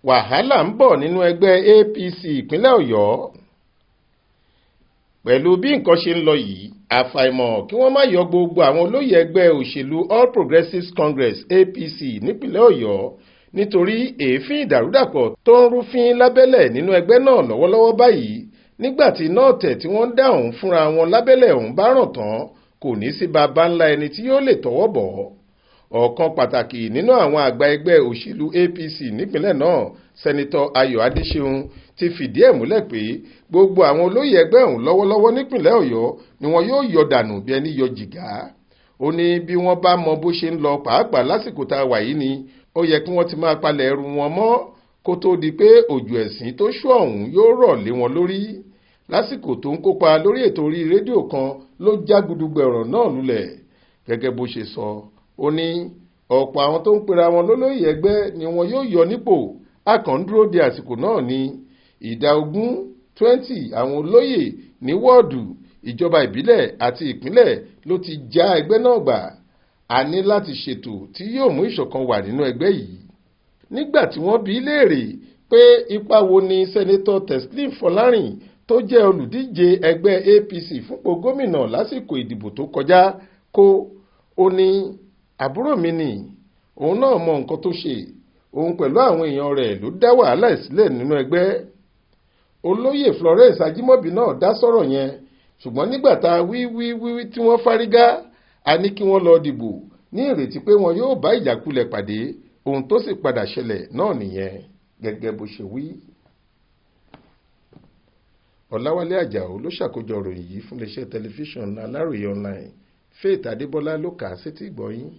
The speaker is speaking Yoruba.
wàhálà ń bọ̀ nínú ẹgbẹ́ APC ìpínlẹ̀ Ọ̀yọ́. Pẹ̀lú bí nǹkan ṣe ń lọ yìí, àfàìmọ̀ kí wọ́n má yọ gbogbo àwọn olóyè ẹgbẹ́ òṣèlú All Progressives Congress APC nípínlẹ̀ Ọ̀yọ́ nítorí èéfín ìdàrúdàpọ̀ tó ń rúfin lábẹ́lẹ̀ nínú ẹgbẹ́ náà lọ́wọ́lọ́wọ́ báyìí. Nígbàtí náà tẹ̀ tí wọ́n ń dáhùn fúnra wọn lábẹ́lẹ̀ ọ̀hún bá ràn tán, kò ní sí baba ńlá ẹni tí yóò lè tọwọ́ bọ̀. Ọ̀kan pàtàkì nínú àwọn àgbà ẹgbẹ́ òṣèlú APC nípínlẹ̀ náà, Sẹ́nitọ́ Ayọ̀ Adéṣeun, ti fìdí ẹ̀ múlẹ̀ pé gbogbo àwọn olóyè ẹgbẹ́ ọ̀hún lọ́wọ́lọ́wọ́ nípínlẹ̀ Ọ̀yọ́ ni wọn yóò yọ dànù bí ẹni yọ jìgá. Ó ní bí wọ́n bá mọ bó ṣe ń lọ pàápàá lásìkò tá a wà yìí ni ó yẹ kí wọ́n ti máa palẹ̀ ẹrù wọn mọ́ kó tó di pé òjò ẹ̀sìn tó ṣú ọ̀hún yóò rọ̀ lé wọn lórí. Lásìkò tó ń kópa lórí ètò orí rédíò kan ló já gudugbẹ̀ ọ̀rọ̀ náà lulẹ̀. Gẹ́gẹ́ bó ṣe sọ, ó ní ọ̀pọ̀ àwọn tó ń pera wọn lólóyè ẹgbẹ́ ni wọn yóò yọ nípò. A kàn ń dúró de àsìkò náà ni. Ìdá 20 àwọn olóyè ní wọ́ọ̀dù, ìjọba ìbílẹ̀ àti ìpínlẹ̀ ló ti já ẹgbẹ́ náà gbà. A ní láti ṣètò tí yóò mú ìṣọ̀kan wà nínú ẹgbẹ́ yìí. Nígbà tí wọ́n bi í léèrè pé ipa wo ni Sẹ́nitọ́ Teslim Fọlárìn tó jẹ́ olùdíje ẹgbẹ́ APC fúnpò gómìnà lásìkò ìdìbò tó kọjá kó, ó ní àbúrò mi ni, òun náà mọ nǹkan tó ṣe, òun pẹ̀lú àwọn èèyàn rẹ̀ ló dá wàhálà sílẹ̀ nínú ẹgbẹ́. Olóyè Florence Ajímọ̀bí náà dá sọ̀rọ̀ yẹn, ṣùgbọ́n nígbà tá a wí tí wọ́n fárígá, a ní kí wọ́n lọ dìbò ní ìrètí pé wọn yóò bá ìjákulẹ̀ pàdé. Ohun tó sì padà ṣẹlẹ̀ náà nìyẹn, gẹ́gẹ́ bó ṣe wí. Ọláwálé Àjàó ló ṣàkójọ ìròyìn yìí fún iléeṣẹ́ tẹlifíṣàn Aláròye online. Faith Adébọ́lá ló kà á sétí ìgbọ́ yín.